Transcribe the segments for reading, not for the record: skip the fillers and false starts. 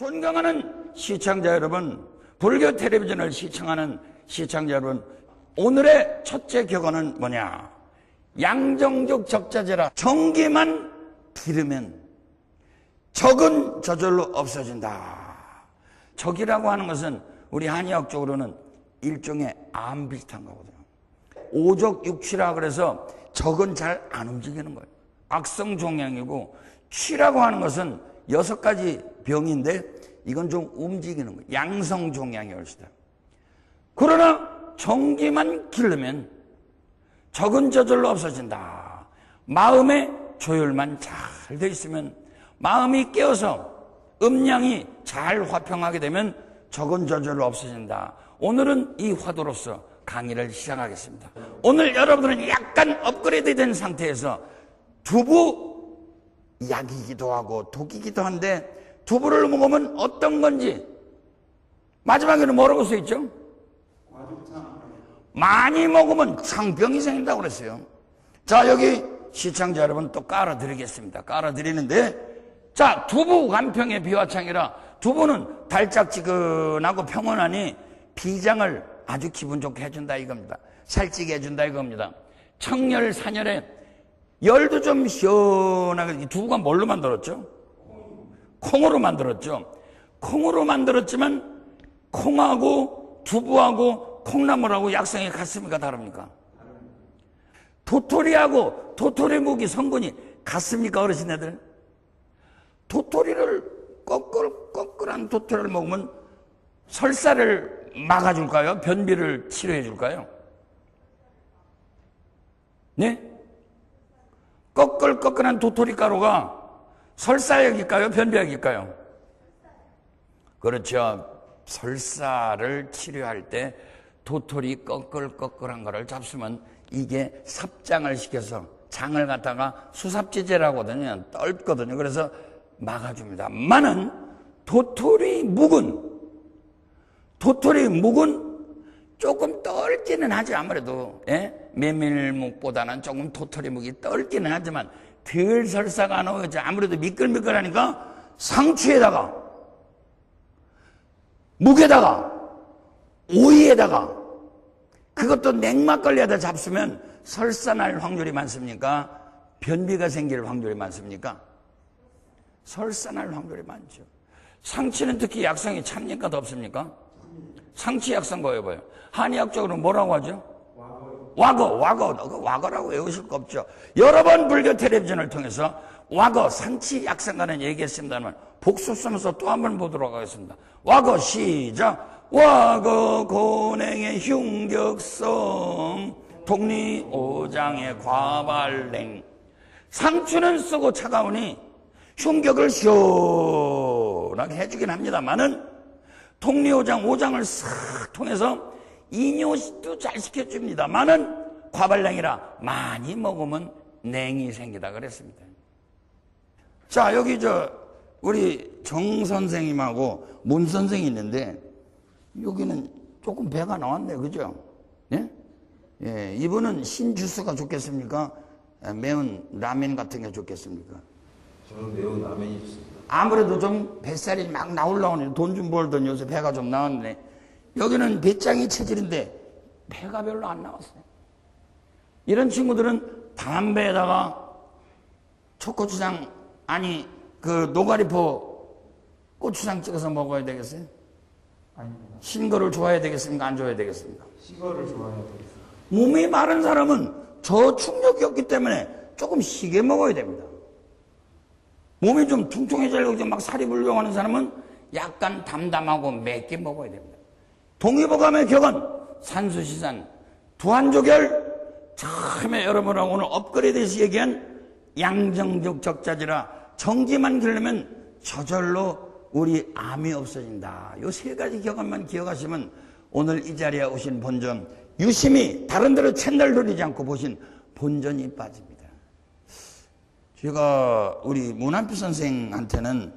존경하는 시청자 여러분, 불교 텔레비전을 시청하는 시청자 여러분, 오늘의 첫째 격언은 뭐냐? 양정적 적자제라. 정기만 기르면 적은 저절로 없어진다. 적이라고 하는 것은 우리 한의학적으로는 일종의 암 비슷한 거거든요. 오적육취라 그래서 적은 잘 안 움직이는 거예요. 악성종양이고, 취라고 하는 것은 6가지 병인데 이건 좀 움직이는 거예요. 양성종양이 옳시다. 그러나 정기만 기르면 적은 저절로 없어진다. 마음의 조율만 잘 돼 있으면, 마음이 깨어서 음양이 잘 화평하게 되면 적은 저절로 없어진다. 오늘은 이 화두로서 강의를 시작하겠습니다. 오늘 여러분들은 약간 업그레이드 된 상태에서 두부 약이기도 하고 독이기도 한데, 두부를 먹으면 어떤 건지 마지막에는 뭐라고 써있죠? 많이 먹으면 창병이 생긴다고 그랬어요. 자, 여기 시청자 여러분 또 깔아드리겠습니다. 깔아드리는데, 자, 두부 간평의 비화창이라, 두부는 달짝지근하고 평온하니 비장을 아주 기분 좋게 해준다 이겁니다. 살찌게 해준다 이겁니다. 청열, 산열에 열도 좀 시원하게. 두부가 뭘로 만들었죠? 콩으로 만들었죠. 콩으로 만들었지만 콩하고 두부하고 콩나물하고 약성이 같습니까? 다릅니까? 도토리하고 도토리묵이 성분이 같습니까? 어르신애들? 도토리를 꺼끌꺼끌한 도토리를 먹으면 설사를 막아줄까요? 변비를 치료해줄까요? 네? 꺼끌꺼끌한 도토리 가루가 설사약일까요? 변비약일까요? 그렇죠. 설사를 치료할 때 도토리 꺼끌꺼끌한 거를 잡수면 이게 삽장을 시켜서 장을 갖다가 수삽지제라고 하거든요. 떫거든요. 그래서 막아줍니다. 많은 도토리 묵은 조금 떫기는 하지. 아무래도 메밀묵보다는 조금 도토리묵이 떫기는 하지만 덜 설사가 안 오겠죠. 아무래도 미끌미끌하니까 상추에다가 묵에다가 오이에다가 그것도 냉막걸리에다 잡수면 설사 날 확률이 많습니까? 변비가 생길 확률이 많습니까? 설사 날 확률이 많죠. 상치는 특히 약성이 찹니까? 덥습니까? 상치 약성 뭐예요? 한의학적으로 뭐라고 하죠? 와거라고 외우실 거 없죠. 여러 번 불교 텔레비전을 통해서 와거, 상치 약성과는 얘기했습니다만 복수 쓰면서 또 한 번 보도록 하겠습니다. 와거 시작. 와거 고냉의 흉격성 독리오장의 과발냉. 상추는 쓰고 차가우니 흉격을 시원하게 해주긴 합니다만은 독리오장, 오장을 싹 통해서 이뇨도 잘 시켜줍니다만은 과발냉이라 많이 먹으면 냉이 생기다 그랬습니다. 자, 여기 우리 정 선생님하고 문 선생이 있는데 여기는 조금 배가 나왔네, 그죠? 예? 예, 이분은 신주스가 좋겠습니까? 매운 라면 같은 게 좋겠습니까? 저는 매운 라면이 좋습니다. 아무래도 좀 뱃살이 막 나올라오네. 돈 좀 벌던 요새 배가 좀 나왔네. 여기는 배짱이 체질인데 배가 별로 안 나왔어요. 이런 친구들은 담배에다가 초고추장, 아니 그 노가리포 고추장 찍어서 먹어야 되겠어요? 아닙니다. 신 거를 좋아해야 되겠습니까? 안 좋아해야 되겠습니까? 시거를 좋아해야 되겠습니다. 몸이 마른 사람은 저충력이 없기 때문에 조금 시게 먹어야 됩니다. 몸이 좀 퉁퉁해지려고 막 살이 불려하는 사람은 약간 담담하고 맵게 먹어야 됩니다. 동의보감의 격언, 산수시산, 두한조결, 처음에 여러분하고 오늘 업그레이드해서 얘기한 양정적 적자지라 정기만 기르면 저절로 우리 암이 없어진다. 요 3가지 격언만 기억하시면 오늘 이 자리에 오신 본전, 유심히 다른 데로 채널 돌리지 않고 보신 본전이 빠집니다. 제가 우리 문한표 선생한테는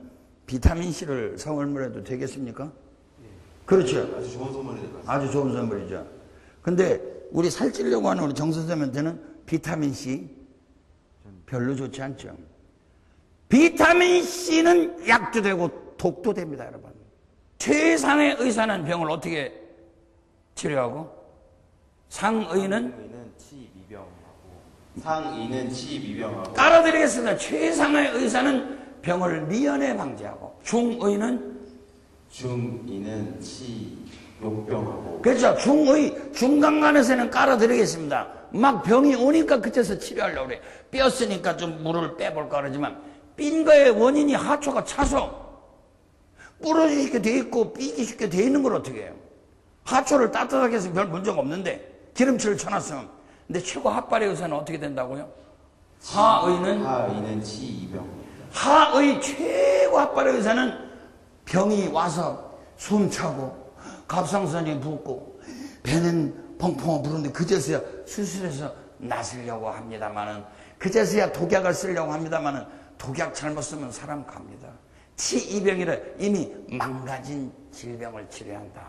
비타민C를 선물해도 되겠습니까? 예. 그렇죠. 아주 좋은 선물이 될 것 같습니다. 아주 좋은 선물이죠. 근데 우리 살찌려고 하는 우리 정 선생님한테는 비타민C 별로 좋지 않죠. 비타민C는 약도 되고 독도 됩니다, 여러분. 최상의 의사는 병을 어떻게 치료하고? 상의는 상의는 치미병하고 깔아드리겠습니다. 최상의 의사는 병을 미연에 방지하고, 중의는 치욕병하고. 그렇죠. 중간간에서는 깔아드리겠습니다. 막 병이 오니까 그때서 치료하려고 그래. 뼈쓰니까 좀 물을 빼볼까 그러지만 삔 거의 원인이 하초가 차서 부러지게 돼 있고 삐기 쉽게 돼 있는 걸 어떻게 해요? 하초를 따뜻하게 해서 별 문제가 없는데 기름칠을 쳐놨으면. 근데 최고 핫발의 의사는 어떻게 된다고요? 하의는 치이병. 하의 최고 핫발의 의사는 병이 와서 숨차고 갑상선이 붓고 배는 펑펑 부르는데 그제서야 수술해서 나으려고 합니다만은, 그제서야 독약을 쓰려고 합니다만은 독약 잘못 쓰면 사람 갑니다. 치이병이라 이미 망가진 질병을 치료한다.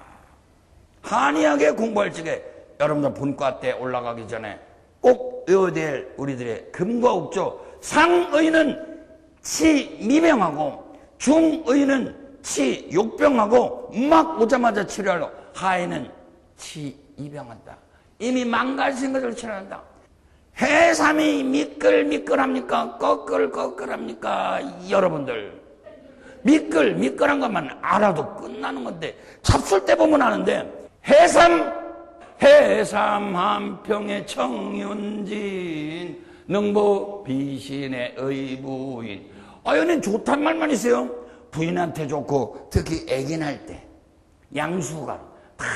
한의학에 공부할 적에 여러분들 본과 때 올라가기 전에 꼭 외워야 될 우리들의 금과 옥조. 상의는 치미병하고, 중의는 치욕병하고, 막 오자마자 치료하려고, 하의는 치이병한다. 이미 망가진 것을 치료한다. 해삼이 미끌미끌합니까? 꺼끌꺼끌합니까? 여러분들, 미끌한 것만 알아도 끝나는 건데, 잡술 때 보면 아는데, 해삼 한 평의 청윤진, 능보 비신의 의부인. 연예인 좋단 말만 있어요. 부인한테 좋고, 특히 애기 날 때 양수가 다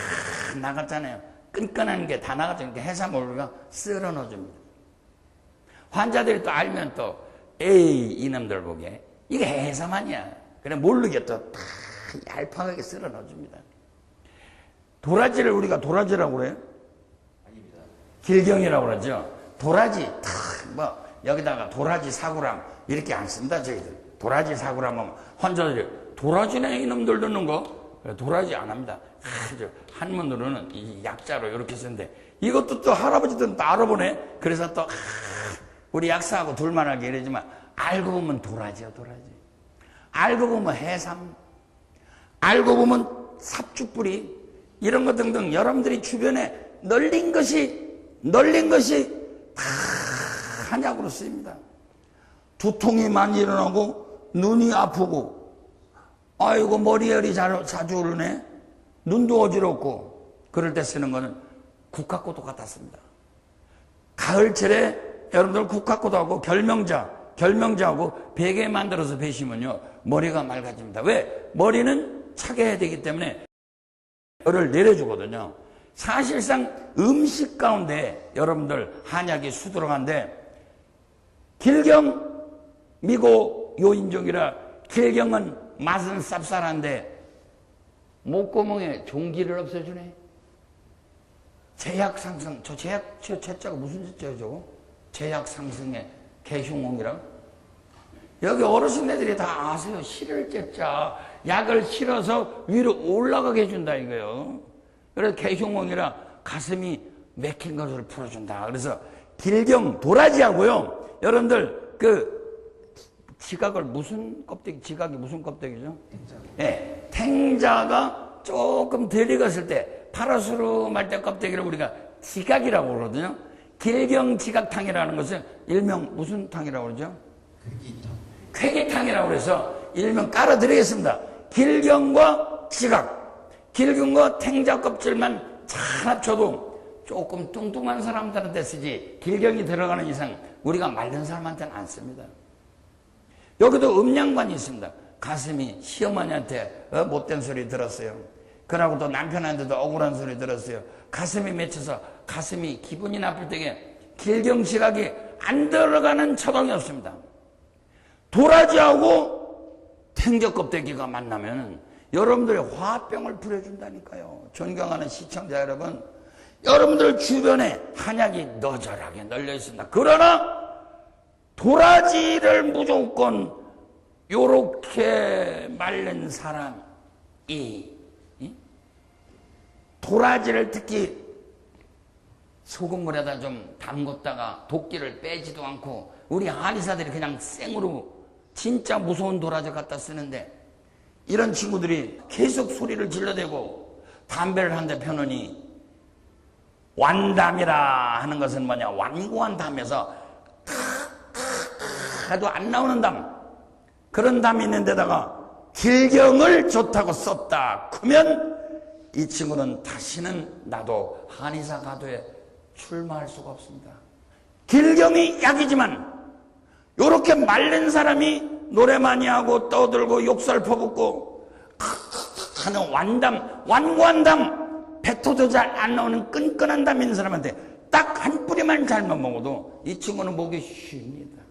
나갔잖아요. 끈끈한 게 다 나갔잖아요. 해삼을 우리가 쓸어 넣어줍니다. 환자들이 또 알면 또 에이 이놈들 보게 이게 해삼 아니야. 그래 모르게 또 다 얄팍하게 쓸어 넣어줍니다. 도라지를 우리가 도라지라고 그래요? 아닙니다. 길경이라고 그러죠. 도라지 뭐 여기다가 도라지 사구람 이렇게 안 씁니다. 저희들 도라지 사구람 하면 환자들이 도라지네 이놈들 넣는 거. 도라지 안 합니다. 한문으로는 이 약자로 이렇게 쓰는데, 이것도 또 할아버지들은 다 알아보네. 그래서 또 우리 약사하고 둘만 알게 이러지만 알고 보면 도라지요, 도라지. 알고 보면 해삼, 알고 보면 삽죽뿌리, 이런 것 등등 여러분들이 주변에 널린 것이 다 한약으로 쓰입니다. 두통이 많이 일어나고 눈이 아프고, 아이고 머리열이 자주 오르네, 눈도 어지럽고, 그럴 때 쓰는 거는 국화꽃도 같았습니다. 가을철에 여러분들 국화꽃도 하고 결명자하고 베개 만들어서 베시면요 머리가 맑아집니다. 왜? 머리는 차게 해야 되기 때문에 열을 내려주거든요. 사실상 음식 가운데 여러분들 한약이 수두룩한데, 길경 미고 요인종이라 길경은 맛은 쌉쌀한데 목구멍에 종기를 없애주네. 제약상승, 저 제자가 무슨 제자예요 저거? 제약상승의 개흉홍이랑. 여기 어르신네들이 다 아세요. 실을 제자, 약을 실어서 위로 올라가게 해준다 이거요. 그래서 개흉홍이라 가슴이 맥힌 것을 풀어준다. 그래서 길경 도라지하고요, 여러분들 지각을 무슨 껍데기, 지각이 무슨 껍데기죠? 네, 탱자가 조금 덜 익었을 때 파라수름할 때 껍데기를 우리가 지각이라고 그러거든요. 길경 지각탕이라는 것은 일명 무슨 탕이라고 그러죠? 쾌기탕이라고 그래서 일명 깔아드리겠습니다. 길경과 지각, 길경과 탱자 껍질만 잘 합쳐도 조금 뚱뚱한 사람들한테 쓰지, 길경이 들어가는 이상 우리가 마른 사람한테는 안 씁니다. 여기도 음양관이 있습니다. 가슴이 시어머니한테 못된 소리 들었어요. 그러고 또 남편한테도 억울한 소리 들었어요. 가슴이 맺혀서 가슴이 기분이 나쁠 때에 길경지각이 안 들어가는 처방이 없습니다. 도라지하고 탱자 껍데기가 만나면 여러분들의 화병을 풀어준다니까요. 존경하는 시청자 여러분, 여러분들 주변에 한약이 너절하게 널려 있습니다. 그러나 도라지를 무조건 요렇게 말른 사람이, 도라지를 특히 소금물에다 좀 담궜다가 도끼를 빼지도 않고, 우리 한의사들이 그냥 생으로 진짜 무서운 도라지 갖다 쓰는데, 이런 친구들이 계속 소리를 질러대고 담배를 한 대 펴느니 완담이라 하는 것은 뭐냐, 완고한 담에서 해도 안 나오는 담, 그런 담이 있는 데다가 길경을 좋다고 썼다 그러면 이 친구는 다시는 나도 한의사 가도에 출마할 수가 없습니다. 길경이 약이지만 요렇게 마른 사람이 노래 많이 하고 떠들고 욕설 퍼붓고 하는 완담, 완고한 담, 뱉어도 잘 안 나오는 끈끈한 담 있는 사람한테 딱 한 뿌리만 잘못 먹어도 이 친구는 목이 쉽니다.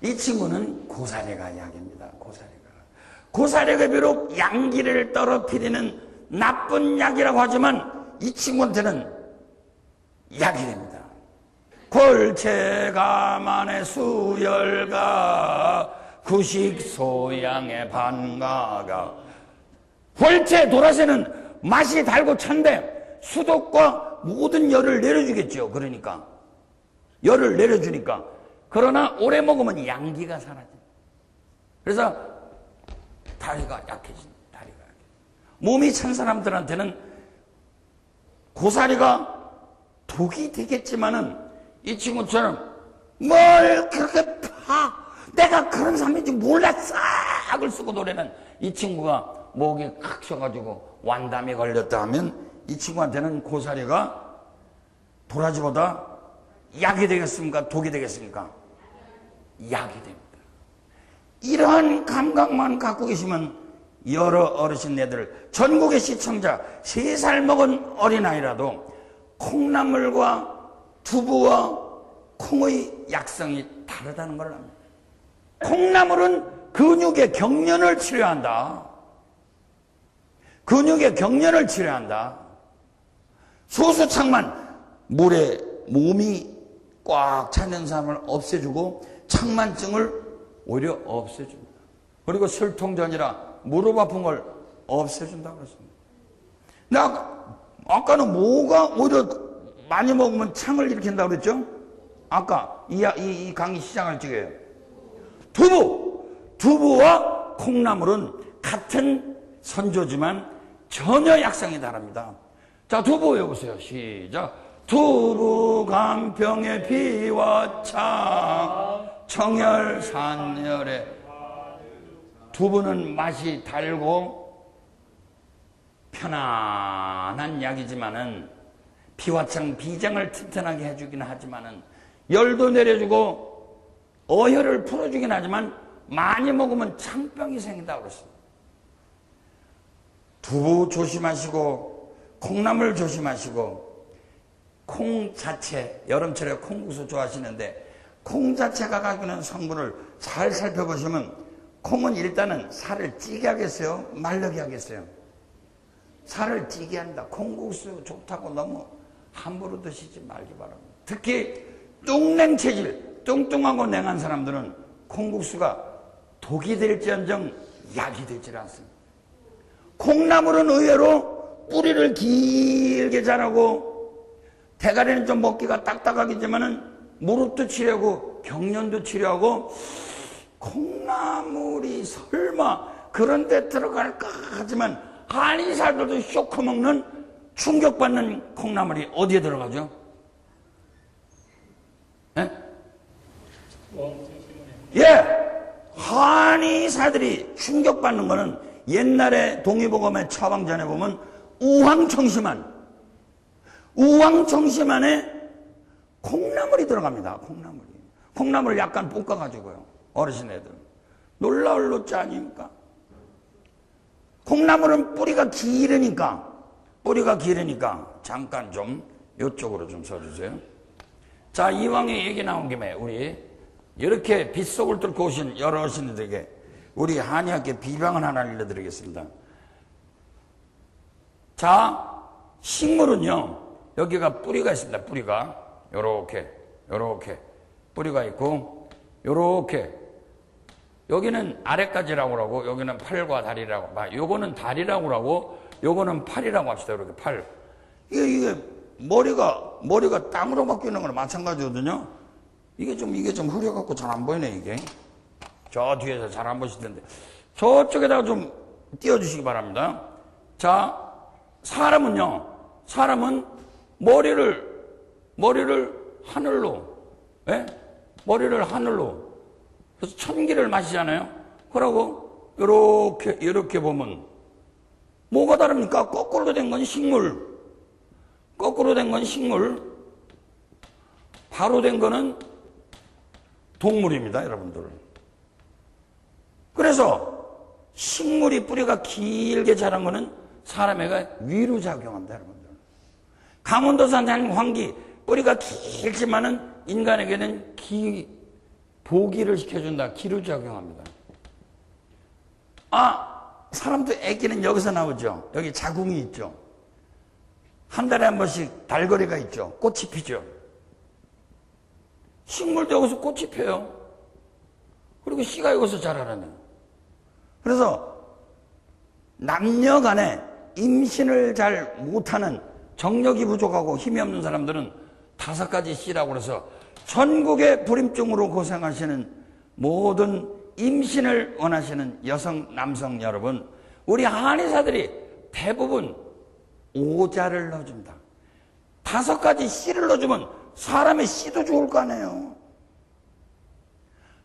이 친구는 고사리가 약입니다. 고사리가 비록 양기를 떨어뜨리는 나쁜 약이라고 하지만 이 친구한테는 약이 됩니다. 골체가만의 수열가 구식소양의 반가가. 골체 도라새는 맛이 달고 찬데 수독과 모든 열을 내려주겠죠. 그러니까 열을 내려주니까. 그러나 오래 먹으면 양기가 사라져. 그래서 다리가 약해진다. 몸이 찬 사람들한테는 고사리가 독이 되겠지만은 이 친구처럼 뭘 그렇게 파, 내가 그런 사람인지 몰라 싹을 쓰고 노래는 이 친구가 목이 칵 쉬어가지고 완담이 걸렸다 하면 이 친구한테는 고사리가 도라지보다 약이 되겠습니까? 독이 되겠습니까? 약이 됩니다. 이러한 감각만 갖고 계시면 여러 어르신네들, 전국의 시청자 3살 먹은 어린아이라도 콩나물과 두부와 콩의 약성이 다르다는 걸 압니다. 콩나물은 근육의 경련을 치료한다. 근육의 경련을 치료한다. 소수창만 물에 몸이 꽉 차는 사람을 없애주고 창만증을 오히려 없애줍니다. 그리고 설통전이라 무릎 아픈 걸 없애준다고 그랬습니다. 아까는 뭐가 오히려 많이 먹으면 창을 일으킨다고 그랬죠? 아까 이 강의 시작할 적에 두부와 콩나물은 같은 선조지만 전혀 약성이 다릅니다. 자, 두부 외워보세요. 시작. 두부 간병의 비와 차 청열 산열에. 두부는 맛이 달고 편안한 약이지만은 피와창 비장을 튼튼하게 해주긴 하지만은 열도 내려주고 어혈을 풀어주긴 하지만 많이 먹으면 창병이 생긴다고 그랬습니다. 두부 조심하시고 콩나물 조심하시고 콩 자체, 여름철에 콩국수 좋아하시는데 콩 자체가 가지고 있는 성분을 잘 살펴보시면 콩은 일단은 살을 찌게 하겠어요? 말르게 하겠어요? 살을 찌게 한다. 콩국수 좋다고 너무 함부로 드시지 말기 바랍니다. 특히 뚱냉 체질, 뚱뚱하고 냉한 사람들은 콩국수가 독이 될지언정 약이 되질 않습니다. 콩나물은 의외로 뿌리를 길게 자라고 대가리는 좀 먹기가 딱딱하겠지만은 무릎도 치료하고 경련도 치료하고 콩나물이 설마 그런 데 들어갈까 하지만 한의사들도 쇼크 먹는 충격받는 콩나물이 어디에 들어가죠? 예? 예! 한의사들이 충격받는 거는 옛날에 동의보감의 처방전에 보면 우황청심안에 콩나물이 들어갑니다. 콩나물을 약간 볶아가지고요. 어르신 애들. 놀라울 노자 아닙니까? 콩나물은 뿌리가 길으니까 잠깐 좀 이쪽으로 좀 서주세요. 자, 이왕에 얘기 나온 김에 우리 이렇게 빗속을 뚫고 오신 여러 어르신들에게 우리 한의학계 비방을 하나 알려드리겠습니다. 자, 식물은요, 여기가 뿌리가 있습니다. 뿌리가 요렇게 뿌리가 있고 요렇게 여기는 아래까지라고 하고 여기는 팔과 다리라고, 요거는 다리라고 하고 요거는 팔이라고 합시다. 이렇게 팔. 이게 머리가 땅으로 바뀌는 거랑 마찬가지거든요. 이게 좀 흐려갖고 잘 안 보이네, 이게. 저 뒤에서 잘 안 보실 텐데. 저쪽에다가 좀 띄워주시기 바랍니다. 자, 사람은 머리를 하늘로, 예? 머리를 하늘로. 그래서 천기를 마시잖아요. 그러고, 이렇게 보면, 뭐가 다릅니까? 거꾸로 된 건 식물. 거꾸로 된 건 식물. 바로 된 거는 동물입니다, 여러분들. 그래서, 식물이 뿌리가 길게 자란 거는 사람에게 위로 작용합니다, 여러분들. 강원도산 황기, 뿌리가 길지만은 인간에게는 보기를 시켜준다. 기로 작용합니다. 사람도 애기는 여기서 나오죠. 여기 자궁이 있죠. 한 달에 한 번씩 달거리가 있죠. 꽃이 피죠. 식물도 여기서 꽃이 펴요. 그리고 씨가 여기서 자라나네요. 그래서 남녀 간에 임신을 잘 못하는 정력이 부족하고 힘이 없는 사람들은 5가지 씨라고 해서 전국의 불임증으로 고생하시는 모든 임신을 원하시는 여성, 남성 여러분, 우리 한의사들이 대부분 오자를 넣어줍니다. 5가지 씨를 넣어주면 사람의 씨도 좋을 거 아니에요.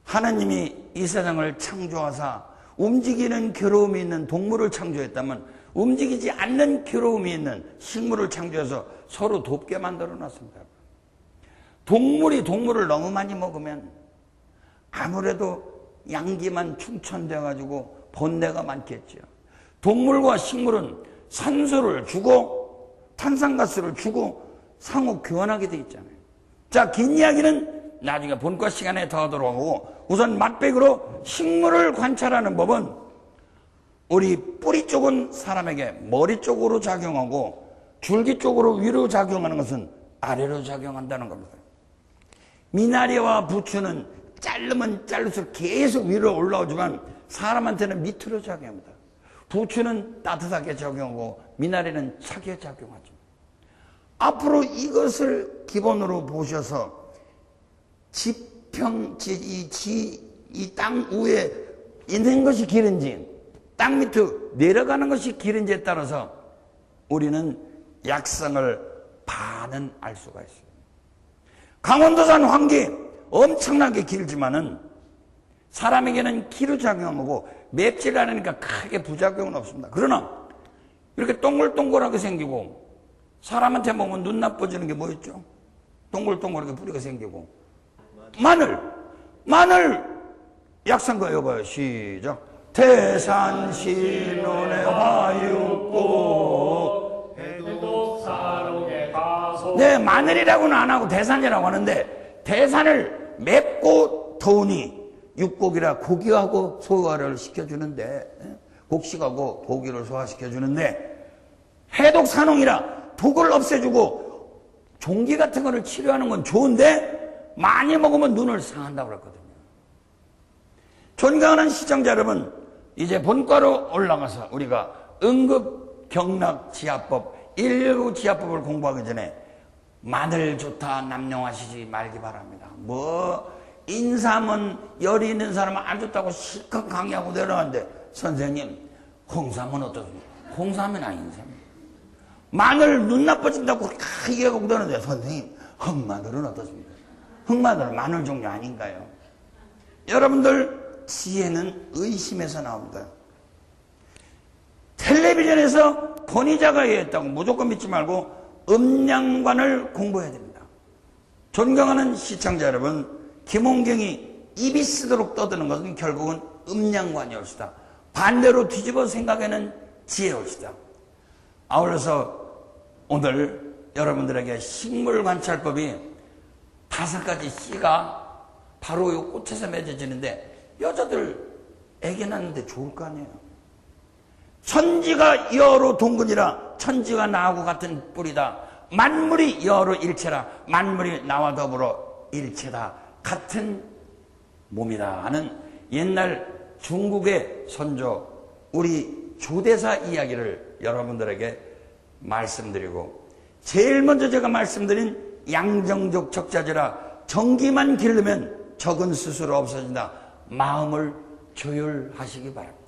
하나님이 이 세상을 창조하사 움직이는 괴로움이 있는 동물을 창조했다면 움직이지 않는 괴로움이 있는 식물을 창조해서 서로 돕게 만들어 놨습니다. 동물이 동물을 너무 많이 먹으면 아무래도 양기만 충천되어가지고 번뇌가 많겠죠. 동물과 식물은 산소를 주고 탄산가스를 주고 상호 교환하게 돼 있잖아요. 자, 긴 이야기는 나중에 본과 시간에 더 하도록 하고, 우선 맛백으로 식물을 관찰하는 법은 우리 뿌리 쪽은 사람에게 머리 쪽으로 작용하고 줄기 쪽으로 위로 작용하는 것은 아래로 작용한다는 겁니다. 미나리와 부추는 자르면 자를수록 계속 위로 올라오지만 사람한테는 밑으로 작용합니다. 부추는 따뜻하게 작용하고 미나리는 차게 작용하죠. 앞으로 이것을 기본으로 보셔서 이 땅 위에 있는 것이 길은지 땅 밑으로 내려가는 것이 길은지에 따라서 우리는 약성을 반은 알 수가 있어요. 강원도산 황기 엄청나게 길지만은 사람에게는 기로 작용하고 맵질 않으니까 크게 부작용은 없습니다. 그러나 이렇게 동글동글하게 생기고 사람한테 먹으면 눈 나빠지는 게 뭐였죠? 동글동글하게 뿌리가 생기고 마늘 약성가 여봐요. 시작. 태산신혼의 화육고 해독사록의 가소. 네, 마늘이라고는 안 하고 대산이라고 하는데 대산을 맵고 더우니 육곡이라 고기하고 소화를 시켜주는데 곡식하고 고기를 소화시켜주는데 해독산홍이라 독을 없애주고 종기 같은 거를 치료하는 건 좋은데 많이 먹으면 눈을 상한다고 그랬거든요. 존경하는 시청자 여러분, 이제 본과로 올라가서 우리가 응급경락지압법 119 지압법을 공부하기 전에 마늘 좋다 남용하시지 말기 바랍니다. 인삼은 열이 있는 사람은 안 좋다고 실컷 강의하고 내려왔는데 선생님 홍삼은 어떻습니까? 홍삼이나 인삼. 마늘 눈 나빠진다고 얘기하고 그러는데 선생님 흑마늘은 어떻습니까? 흑마늘은 마늘 종류 아닌가요? 여러분들 지혜는 의심에서 나옵니다. 텔레비전에서 권위자가 얘기했다고 무조건 믿지 말고 음양관을 공부해야 됩니다. 존경하는 시청자 여러분, 김홍경이 입이 쓰도록 떠드는 것은 결국은 음양관이 옳시다. 반대로 뒤집어 생각하는 지혜 옳시다. 아울러서 오늘 여러분들에게 식물 관찰법이 5가지 씨가 바로 이 꽃에서 맺어지는데 여자들 애기 낳는데 좋을 거 아니에요. 천지가 여로 동근이라 천지가 나하고 같은 뿌리다. 만물이 여로 일체라. 만물이 나와 더불어 일체다. 같은 몸이다 하는 옛날 중국의 선조 우리 조대사 이야기를 여러분들에게 말씀드리고, 제일 먼저 제가 말씀드린 양정적 적자지라 정기만 기르면 적은 스스로 없어진다. 마음을 조율하시기 바랍니다.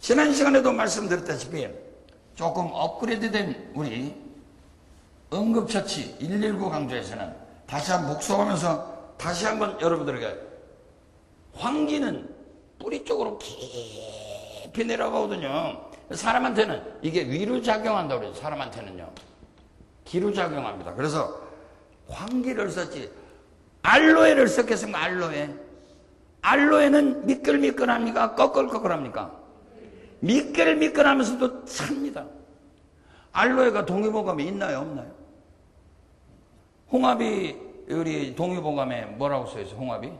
지난 시간에도 말씀드렸다시피 조금 업그레이드된 우리 응급처치 119 강조에서는 다시 한번 묵속하면서 다시 한번 여러분들에게 환기는 뿌리 쪽으로 깊이 내려가거든요. 사람한테는 이게 위로 작용한다고 그래요. 사람한테는요. 기로 작용합니다. 그래서 환기를 썼지. 알로에를 썼겠습니까? 알로에. 알로에는 미끌미끌합니까? 꺼끌꺼끌합니까? 미끌미끌하면서도 찹니다. 알로에가 동의보감에 있나요? 없나요? 홍합이 우리 동의보감에 뭐라고 써있어요? 홍합이?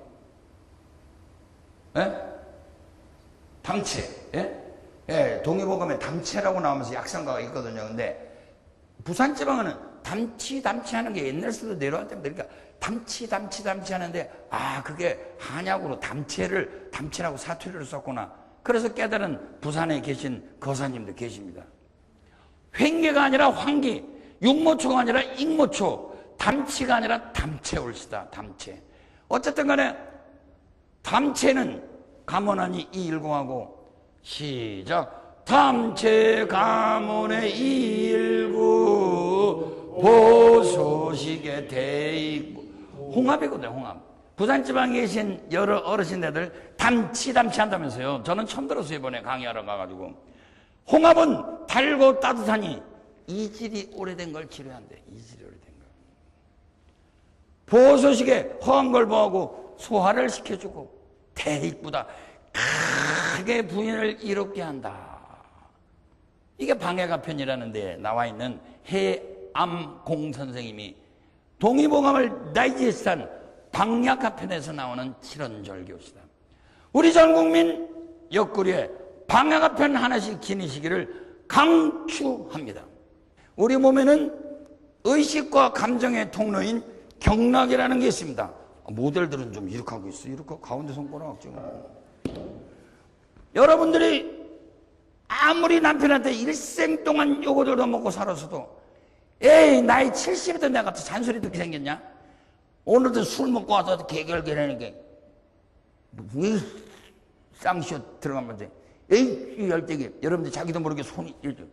예? 담채. 예? 예, 동의보감에 담채라고 나오면서 약상가가 있거든요. 근데 부산 지방은 담치 하는 게 옛날부터 내려왔답니다. 그러니까 담치 하는데 그게 한약으로 담치라고 사투리를 썼구나. 그래서 깨달은 부산에 계신 거사님들 계십니다. 횡계가 아니라 환기, 육모초가 아니라 익모초, 담치가 아니라 담채올시다. 담채. 어쨌든 간에 담채는 감원하니 이일공하고 시작. 담채 감원의 이일구 보소식의 대익. 홍합이거든요. 홍합. 부산지방에 계신 여러 어르신들 담치 한다면서요. 저는 처음 들었어요. 이번에 강의하러 가가지고. 홍합은 달고 따뜻하니 이질이 오래된 걸 치료한대. 이질이 오래된 걸. 보소식에 허한 걸 보하고 소화를 시켜주고 대익보다 크게 부인을 이롭게 한다. 이게 방해가편이라는 데 나와 있는 해암공 선생님이 동의보감을 다이제스트한 방약가편에서 나오는 칠원절교시다. 우리 전 국민 옆구리에 방약가편 하나씩 지니시기를 강추합니다. 우리 몸에는 의식과 감정의 통로인 경락이라는 게 있습니다. 모델들은 좀 이렇게 하고 있어. 이렇게 가운데 손가락 지금. 여러분들이 아무리 남편한테 일생 동안 요거들도 먹고 살았어도 에이 나이 70도 내가 또 잔소리 듣게 생겼냐? 오늘도 술 먹고 와서 개결개라는 게 왜 쌍시옷 들어가면 돼? 에이 열대기 여러분들 자기도 모르게 손이 이렇게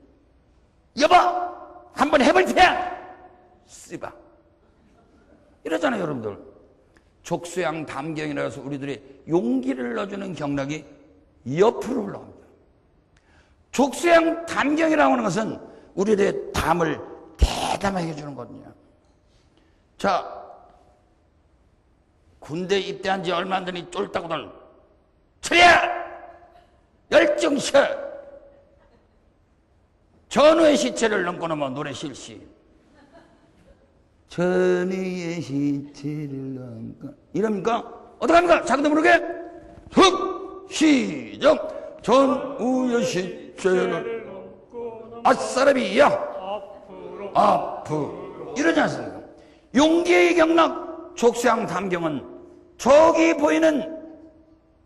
여보 한번 해볼 테야 쓰봐 이러잖아요. 여러분들 족수양 담경이라 해서 우리들이 용기를 넣어주는 경락이 옆으로 올라옵니다. 족수양 담경이라고 하는 것은 우리들의 담을 대담하게 해주는 거거든요. 자, 군대 입대한 지 얼마 안 되니 쫄딱고들 차려! 열정셔! 전우의 시체를 넘고 넘어 노래 실시. 전우의 시체를 넘고 이럽니까? 어떡합니까? 자기도 모르게 흑! 시작! 전우의 시체를 아싸라비야 앞으로 이러지 않습니까? 용기의 경락 족수양 담경은 저기 보이는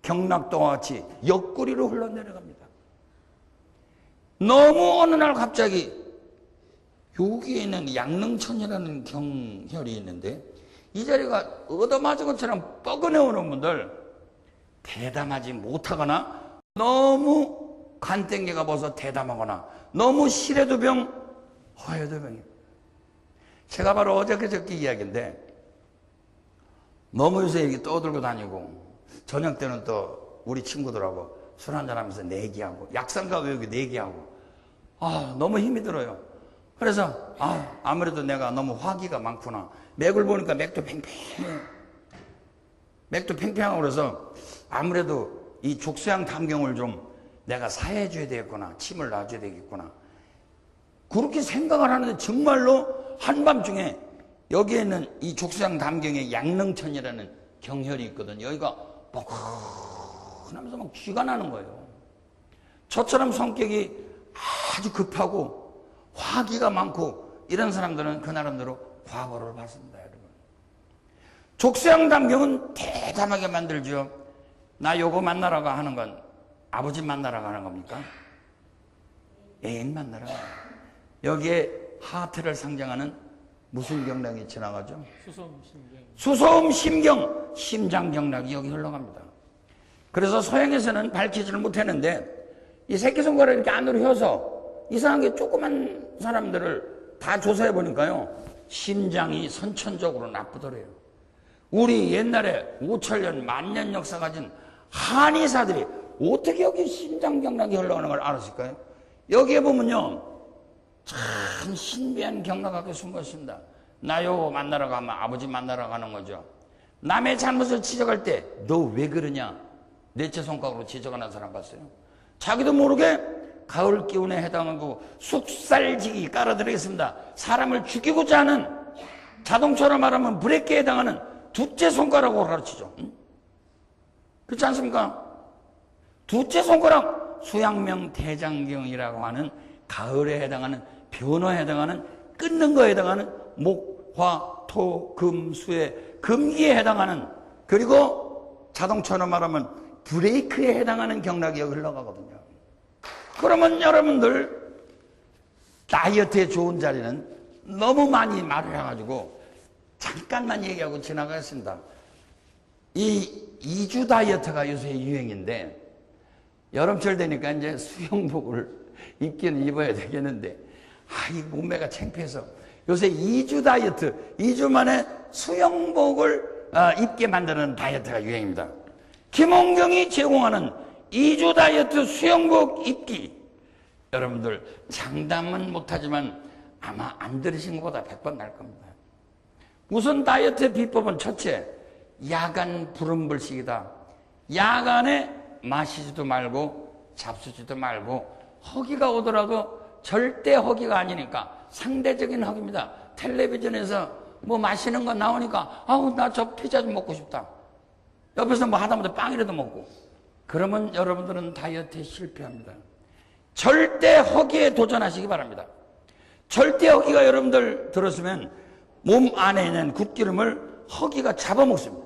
경락도와 같이 옆구리로 흘러내려갑니다. 너무 어느 날 갑자기 여기에는 양릉천이라는 경혈이 있는데 이 자리가 얻어맞은 것처럼 뻐근해 오는 분들 대담하지 못하거나 너무 간땡개가 벗어 대담하거나 너무 실해도 병 허해도 병이에요. 제가 바로 어저께 이야기인데 너무 요새 이렇게 떠들고 다니고 저녁 때는 또 우리 친구들하고 술 한잔하면서 내기하고 약상가 외우기 내기하고 너무 힘이 들어요. 그래서 아무래도 내가 너무 화기가 많구나. 맥을 보니까 맥도 팽팽해. 맥도 팽팽하고 그래서 아무래도 이 족수양 담경을 좀 내가 사해줘야 되겠구나. 침을 놔줘야 되겠구나. 그렇게 생각을 하는데 정말로 한밤중에 여기에 있는 이 족수양 담경에 양릉천이라는 경혈이 있거든요. 여기가 뻐근하면서 막 쥐가 나는 거예요. 저처럼 성격이 아주 급하고 화기가 많고 이런 사람들은 그 나름대로 과거를 봤습니다. 여러분. 족수양 담경은 대담하게 만들죠. 나 요거 만나러 가 하는 건 아버지 만나러 가는 겁니까? 애인 만나러 가. 여기에 하트를 상징하는 무슨 경락이 지나가죠? 수소음 심경, 심장 경락이 여기 흘러갑니다. 그래서 서양에서는 밝히지를 못했는데 이 새끼손가락을 이렇게 안으로 혀서 이상하게 조그만 사람들을 다 조사해 보니까요, 심장이 선천적으로 나쁘더래요. 우리 옛날에 5천년, 만년 역사 가진 한의사들이 어떻게 여기 심장경락이 흘러가는 걸 알았을까요? 여기에 보면요, 참 신비한 경락학이 숨어 있습니다. 나요 만나러 가면 아버지 만나러 가는 거죠. 남의 잘못을 지적할 때 너 왜 그러냐, 넷째 손가락으로 지적하는 사람 봤어요? 자기도 모르게 가을 기운에 해당하고 숙살지기 깔아드리겠습니다. 사람을 죽이고자 하는, 자동차로 말하면 브레이크에 해당하는 둘째 손가락으로 가르치죠. 응? 그렇지 않습니까? 둘째 손가락, 수양명 대장경이라고 하는 가을에 해당하는, 변화에 해당하는, 끊는 거에 해당하는, 목, 화, 토, 금, 수에, 금기에 해당하는, 그리고 자동차로 말하면 브레이크에 해당하는 경락이 여기 흘러가거든요. 그러면 여러분들 다이어트에 좋은 자리는 너무 많이 말을 해가지고 잠깐만 얘기하고 지나가겠습니다. 이 2주 다이어트가 요새 유행인데, 여름철 되니까 이제 수영복을 입기는 입어야 되겠는데, 이 몸매가 창피해서 요새 2주 다이어트, 2주 만에 수영복을 입게 만드는 다이어트가 유행입니다. 김홍경이 제공하는 2주 다이어트 수영복 입기, 여러분들 장담은 못하지만 아마 안 들으신 것보다 100번 날 겁니다. 우선 다이어트의 비법은 첫째, 야간 불음불식이다. 야간에 마시지도 말고 잡수지도 말고, 허기가 오더라도 절대 허기가 아니니까 상대적인 허기입니다. 텔레비전에서 뭐 마시는 거 나오니까 아우 나 저 피자 좀 먹고 싶다. 옆에서 뭐 하다못해 빵이라도 먹고, 그러면 여러분들은 다이어트에 실패합니다. 절대 허기에 도전하시기 바랍니다. 절대 허기가 여러분들 들었으면 몸 안에 있는 굿기름을 허기가 잡아먹습니다.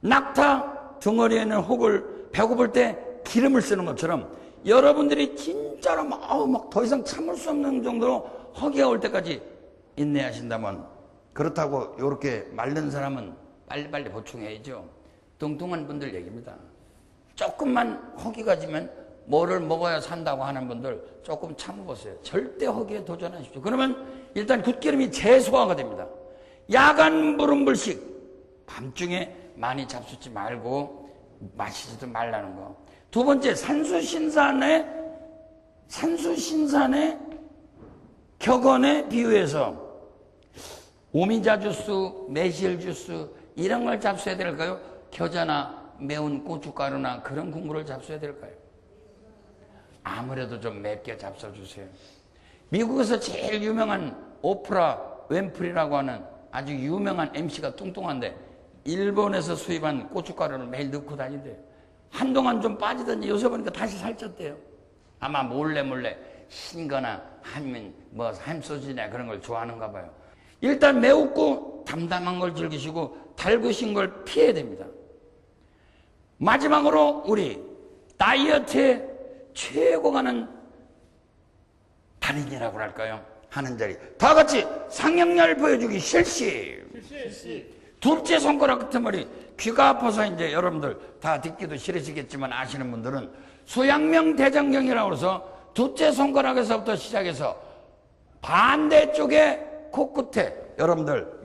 낙타 덩어리에 있는 혹을 배고플 때 기름을 쓰는 것처럼 여러분들이 진짜로 막 더 이상 참을 수 없는 정도로 허기가 올 때까지 인내하신다면, 그렇다고 이렇게 마른 사람은 빨리빨리 보충해야죠. 뚱뚱한 분들 얘기입니다. 조금만 허기가 지면 뭐를 먹어야 산다고 하는 분들 조금 참아보세요. 절대 허기에 도전하십시오. 그러면 일단 굿기름이 재소화가 됩니다. 야간 불음불식, 밤중에 많이 잡수지 말고 마시지도 말라는 거. 두 번째, 산수신산의 격언에 비유해서 오미자 주스, 매실 주스 이런 걸 잡숴야 될까요? 겨자나 매운 고춧가루나 그런 국물을 잡숴야 될까요? 아무래도 좀 맵게 잡숴주세요. 미국에서 제일 유명한 오프라 윈프리라고 하는 아주 유명한 MC가 뚱뚱한데, 일본에서 수입한 고춧가루를 매일 넣고 다닌대요. 한동안 좀 빠지더니 요새 보니까 다시 살쪘대요. 아마 몰래 신거나 아니면 뭐 햄소주나 그런 걸 좋아하는가 봐요. 일단 매웠고 담담한 걸 즐기시고 달구신 걸 피해야 됩니다. 마지막으로 우리 다이어트에 최고 가는 달인이라고 할까요? 하는 자리. 다 같이 상영열 보여주기 실시. 둘째 손가락 끝에 머리. 귀가 아파서 이제 여러분들 다 듣기도 싫으시겠지만 아시는 분들은 수양명 대장경이라고 해서 둘째 손가락에서부터 시작해서 반대쪽에 코끝에, 여러분들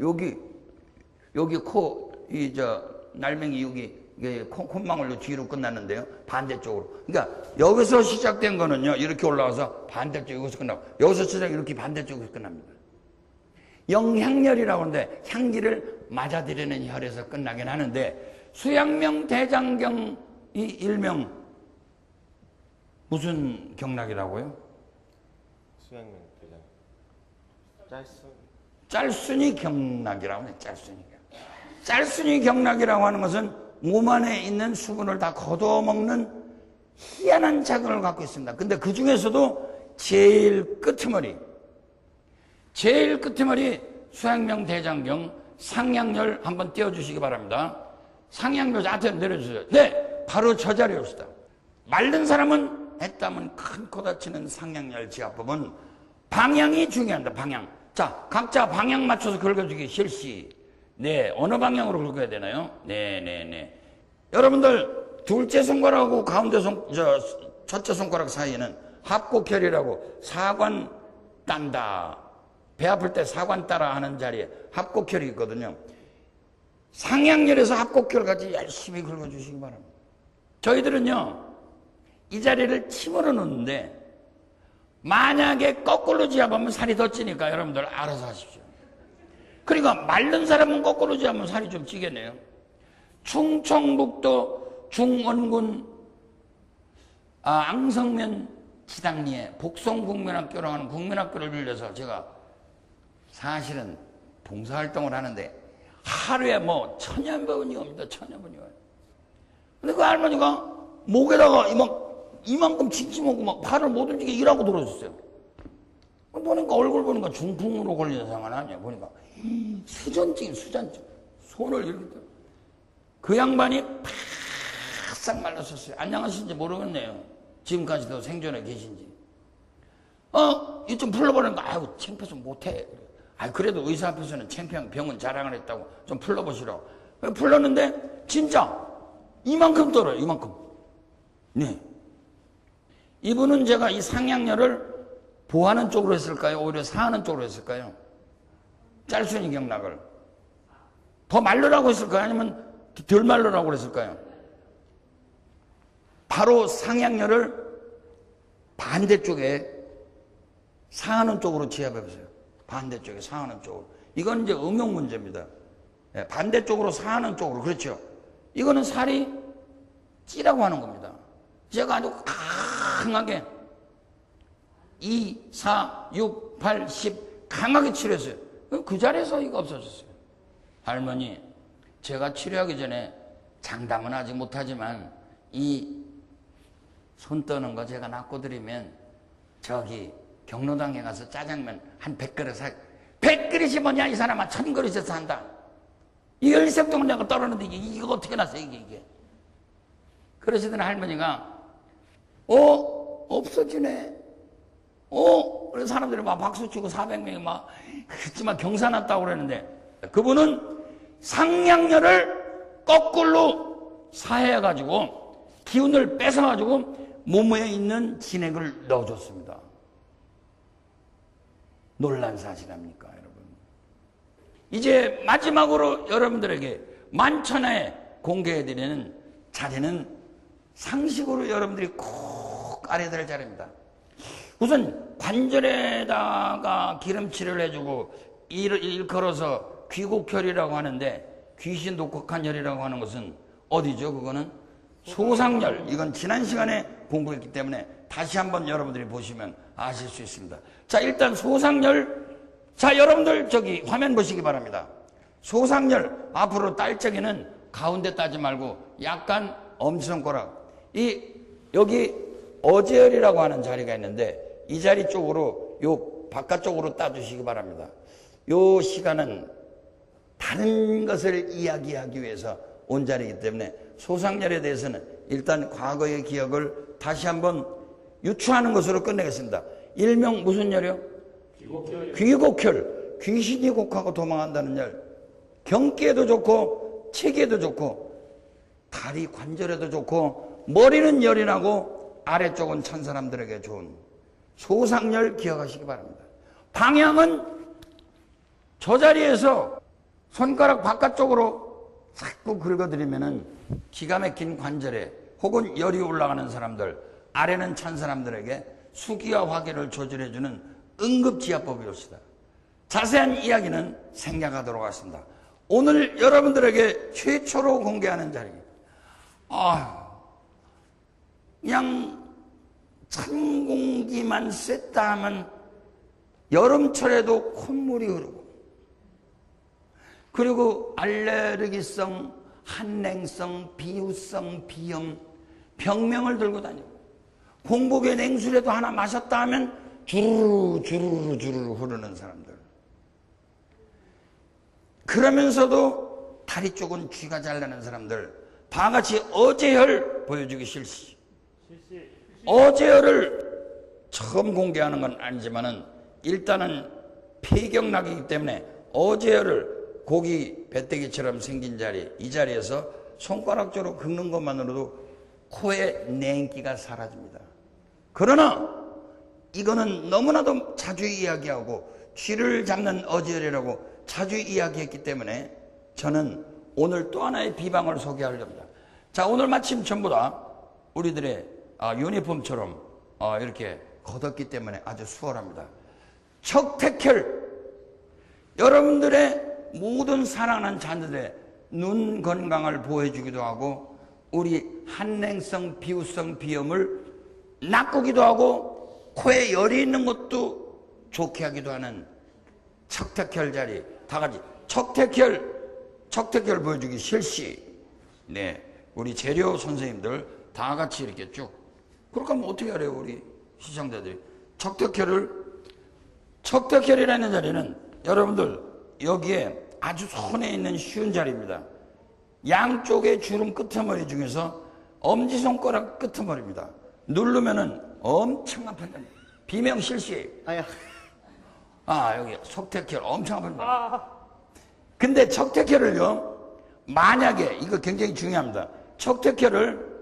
여기 코, 날맹이 여기 콧망울로 뒤로 끝났는데요. 반대쪽으로. 그러니까 여기서 시작된 거는요, 이렇게 올라와서 반대쪽 여기서 끝나고, 여기서 시작 이렇게 반대쪽에서 끝납니다. 영향열이라고 하는데 향기를 맞아들이는 혈에서 끝나긴 하는데, 수양명 대장경이 일명 무슨 경락이라고요? 수양명 대장. 짤순이 경락이라고 해요. 짤순이 경락이라고 하는 것은 몸 안에 있는 수분을 다 걷어먹는 희한한 작용을 갖고 있습니다. 근데 그 중에서도 제일 끄트머리 수양명 대장경 상향열 한번 띄워주시기 바랍니다. 상향열 자태 내려주세요. 네, 바로 저 자리에 옵시다. 마른 사람은 했다면 큰 코 다치는 상향열 지압법은 방향이 중요합니다. 방향. 자, 각자 방향 맞춰서 긁어주기 실시. 네, 어느 방향으로 긁어야 되나요? 네. 여러분들 둘째 손가락하고 가운데 첫째 손가락 사이에는 합곡혈이라고 사관 딴다. 배 아플 때 사관 따라 하는 자리에 합곡혈이 있거든요. 상양열에서 합곡혈까지 열심히 긁어주시기 바랍니다. 저희들은요, 이 자리를 침으로 놓는데 만약에 거꾸로 지압하면 살이 더 찌니까 여러분들 알아서 하십시오. 그러니까 마른 사람은 거꾸로 지압하면 살이 좀 찌겠네요. 충청북도 중원군 앙성면 지당리에 복성국민학교라고 하는 국민학교를 빌려서 제가 사실은 봉사활동을 하는데 하루에 뭐 1000여 번이 옵니다. 1000여 번이 와요. 근데 그 할머니가 목에다가 이만큼 침침하고 막 팔을 못 움직이게 일하고 들어줬어요. 보니까 얼굴 보니까 중풍으로 걸리는 상황 아니야. 보니까 수전증. 손을 이렇게 들어. 그 양반이 바싹 말랐었어요. 안녕하신지 모르겠네요. 지금까지도 생존에 계신지. 이 좀 풀러보니까 아유 창피해서 못해. 그래도 의사 앞에서는 창피한 병은 자랑을 했다고 좀 풀러보시라고. 풀렀는데 진짜 이만큼 떨어요. 이만큼. 네. 이분은 제가 이 상양열을 보하는 쪽으로 했을까요? 오히려 사하는 쪽으로 했을까요? 짤순이 경락을 더 말르라고 했을까요? 아니면 덜 말르라고 했을까요? 바로 상양열을 반대쪽에 상하는 쪽으로 지압해 보세요. 반대쪽에 상하는 쪽으로. 이건 이제 응용 문제입니다. 반대쪽으로 상하는 쪽으로. 그렇죠. 이거는 살이 찌라고 하는 겁니다. 제가 아주 강하게 2, 4, 6, 8, 10 강하게 치료했어요. 그 자리에서 이거 없어졌어요. 할머니, 제가 치료하기 전에 장담은 아직 못하지만 이 손 떠는 거 제가 낚고드리면 저기 경로당에 가서 짜장면 한 100그릇 사. 100그릇이 뭐냐 이 사람아. 1000그릇에서 한다. 이 열색동을 내가 떨었는데 이거 어떻게 났어 이게. 그러시던 할머니가 없어지네. 그래서 사람들이 막 박수치고 400명이 막 그렇지만 경사났다고 그러는데 그분은 상양열을 거꾸로 사해가지고 기운을 뺏어가지고 몸에 있는 진액을 넣어줬습니다. 놀란 사실 아닙니까 여러분. 이제 마지막으로 여러분들에게 만천하에 공개해드리는 자리는 상식으로 여러분들이 꼭 알아야 될 자리입니다. 우선 관절에다가 기름칠을 해주고 일컬어서 귀곡혈이라고 하는데 귀신 독극한 혈이라고 하는 것은 어디죠? 그거는 소상열. 이건 지난 시간에 공부했기 때문에 다시 한번 여러분들이 보시면 아실 수 있습니다. 자, 일단 소상열. 자, 여러분들 저기 화면 보시기 바랍니다. 소상열 앞으로 딸 적에는 가운데 따지 말고 약간 엄지손가락. 여기 어제열이라고 하는 자리가 있는데 이 자리 쪽으로 요 바깥쪽으로 따주시기 바랍니다. 요 시간은 다른 것을 이야기하기 위해서 온 자리이기 때문에 소상열에 대해서는 일단 과거의 기억을 다시 한번 유추하는 것으로 끝내겠습니다. 일명 무슨 열이요? 귀곡혈. 귀신이 곡하고 도망한다는 열. 경기에도 좋고 체기에도 좋고 다리 관절에도 좋고 머리는 열이 나고 아래쪽은 찬 사람들에게 좋은 소상열 기억하시기 바랍니다. 방향은 저 자리에서 손가락 바깥쪽으로 자꾸 긁어드리면은 기가 막힌 관절에 혹은 열이 올라가는 사람들, 아래는 찬 사람들에게 수기와 화기를 조절해주는 응급지압법이옵시다. 자세한 이야기는 생략하도록 하겠습니다. 오늘 여러분들에게 최초로 공개하는 자리. 그냥 찬 공기만 쐈다 하면 여름철에도 콧물이 흐르고, 그리고 알레르기성, 한냉성, 비후성, 비염, 병명을 들고 다니고, 공복에 냉수라도 하나 마셨다 하면 주르르 흐르는 사람들. 그러면서도 다리 쪽은 쥐가 잘 나는 사람들. 다같이 어제혈 보여주기 실시. 어제혈을 처음 공개하는 건 아니지만은 일단은 폐경락이기 때문에 어제혈을 고기 배때기처럼 생긴 자리, 이 자리에서 손가락으로 긁는 것만으로도 코의 냉기가 사라집니다. 그러나 이거는 너무나도 자주 이야기하고 쥐를 잡는 어지러리라고 자주 이야기했기 때문에 저는 오늘 또 하나의 비방을 소개하려 합니다. 자, 오늘 마침 전부 다 우리들의 유니폼처럼 이렇게 걷었기 때문에 아주 수월합니다. 척태혈, 여러분들의 모든 사랑하는 자녀들의 눈 건강을 보호해주기도 하고 우리 한냉성 비후성 비염을 낚기도 하고 코에 열이 있는 것도 좋게 하기도 하는 척태혈 자리 다 같이 척태혈 보여주기 실시. 네, 우리 재료 선생님들 다 같이 이렇게 쭉. 그렇게 하면 어떻게 하래요 우리 시청자들이? 척태혈이라는 자리는 여러분들 여기에 아주 손에 있는 쉬운 자리입니다. 양쪽의 주름 끄트머리 중에서 엄지손가락 끄트머리입니다. 누르면은 엄청 아픕니다. 비명 실시. 여기 척태혈 엄청 아픕니다. 근데 척태혈을요, 만약에 이거 굉장히 중요합니다. 척태혈을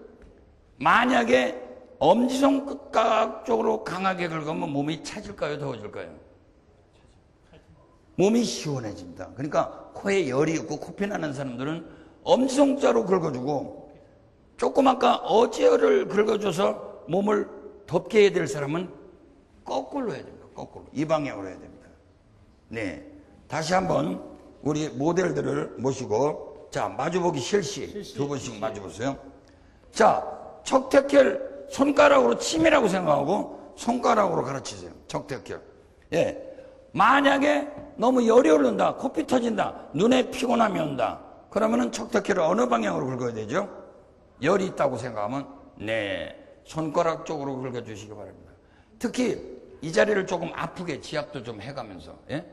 만약에 엄지손가락 쪽으로 강하게 긁으면 몸이 차질까요, 더워질까요? 몸이 시원해집니다. 그러니까 코에 열이 있고 코피 나는 사람들은 엄지손가락으로 긁어주고, 조금 아까 어지혈을 긁어줘서 몸을 덥게 해야 될 사람은 거꾸로 해야 됩니다. 거꾸로. 이 방향으로 해야 됩니다. 네. 다시 한번 우리 모델들을 모시고, 자, 마주보기 실시 두 번씩 마주보세요. 자, 척태혈 손가락으로 침이라고 생각하고 손가락으로 가르치세요. 척태혈. 예. 만약에 너무 열이 오른다, 코피 터진다, 눈에 피곤함이 온다, 그러면은 척태혈을 어느 방향으로 긁어야 되죠? 열이 있다고 생각하면, 네, 손가락 쪽으로 긁어주시기 바랍니다. 특히 이 자리를 조금 아프게 지압도 좀 해가면서, 예?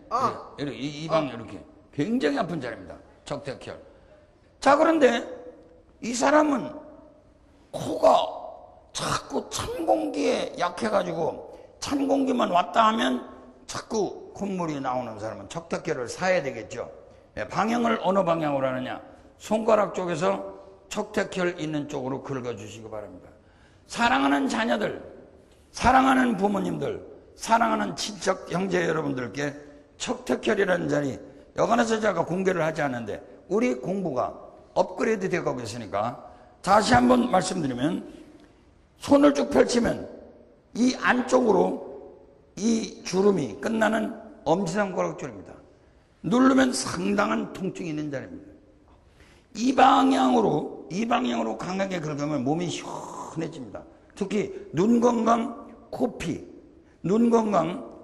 이렇게, 이 방향 이렇게. 굉장히 아픈 자리입니다. 척태혈. 자, 그런데 이 사람은 코가 자꾸 찬 공기에 약해가지고 찬 공기만 왔다 하면 자꾸 콧물이 나오는 사람은 척태혈을 사야 되겠죠. 예, 방향을 어느 방향으로 하느냐? 손가락 쪽에서 척태혈 있는 쪽으로 긁어주시기 바랍니다. 사랑하는 자녀들, 사랑하는 부모님들, 사랑하는 친척 형제 여러분들께 척태혈이라는 자리, 여간해서 제가 공개를 하지 않는데 우리 공부가 업그레이드 되어가고 있으니까 다시 한번 말씀드리면, 손을 쭉 펼치면 이 안쪽으로 이 주름이 끝나는 엄지손가락 줄입니다. 누르면 상당한 통증이 있는 자리입니다. 이 방향으로 강하게 긁으면 몸이 시원해집니다. 특히 눈 건강,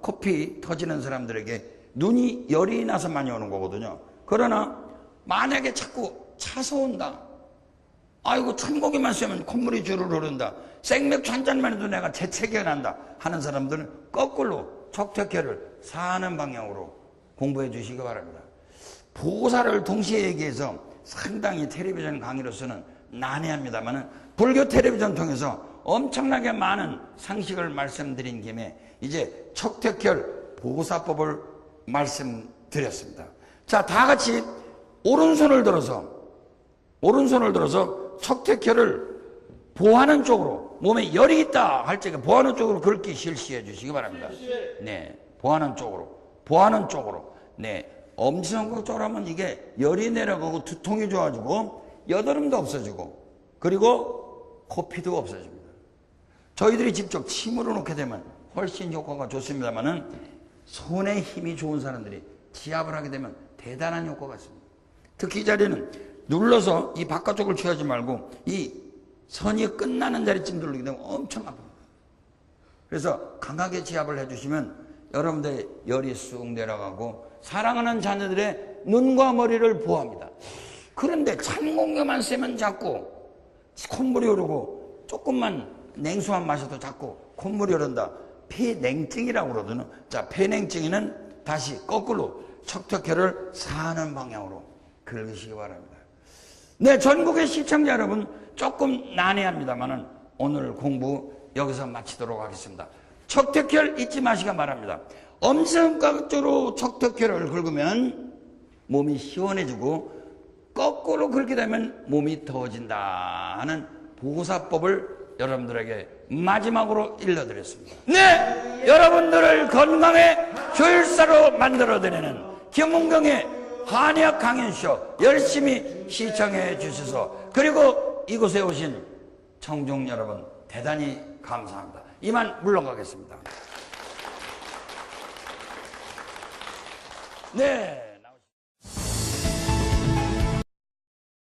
코피 터지는 사람들에게 눈이 열이 나서 많이 오는 거거든요. 그러나 만약에 자꾸 차서 온다, 아이고 찬고기만 쐬면 콧물이 주르르 흐른다, 생맥주 한 잔만 해도 내가 재채기가 난다 하는 사람들은 거꾸로 척태혈을 사는 방향으로 공부해 주시기 바랍니다. 보살을 동시에 얘기해서 상당히 텔레비전 강의로서는 난해합니다만 불교 텔레비전 통해서 엄청나게 많은 상식을 말씀드린 김에 이제 척태혈 보호사법을 말씀드렸습니다. 자, 다 같이 오른손을 들어서 척태혈을 보하는 쪽으로, 몸에 열이 있다 할 적에 보하는 쪽으로 긁기 실시해 주시기 바랍니다. 네, 보하는 쪽으로. 네, 엄지손가락 쪽으로 하면 이게 열이 내려가고 두통이 좋아지고 여드름도 없어지고 그리고 코피도 없어집니다. 저희들이 직접 침으로 놓게 되면 훨씬 효과가 좋습니다만은 손에 힘이 좋은 사람들이 지압을 하게 되면 대단한 효과가 있습니다. 특히 이 자리는 눌러서 이 바깥쪽을 취하지 말고 이 선이 끝나는 자리쯤 누르게 되면 엄청 아픕니다. 그래서 강하게 지압을 해주시면 여러분들의 열이 쑥 내려가고 사랑하는 자녀들의 눈과 머리를 보호합니다. 그런데 찬 공기만 쐬면 자꾸 콧물이 오르고 조금만 냉수만 마셔도 자꾸 콧물이 오른다. 폐냉증이라고 그러거든요. 자, 폐냉증에는 다시 거꾸로 척태혈을 사는 방향으로 긁으시기 바랍니다. 네, 전국의 시청자 여러분, 조금 난해합니다만은 오늘 공부 여기서 마치도록 하겠습니다. 척태혈 잊지 마시기 바랍니다. 엄지손가락 쪽으로 척태혈을 긁으면 몸이 시원해지고 거꾸로 긁게 되면 몸이 더워진다 하는 보호사법을 여러분들에게 마지막으로 일러드렸습니다. 네! 여러분들을 건강의 조율사로 만들어드리는 김은경의 한의학 강연쇼 열심히 시청해 주셔서, 그리고 이곳에 오신 청중 여러분 대단히 감사합니다. 이만 물러가겠습니다. 네.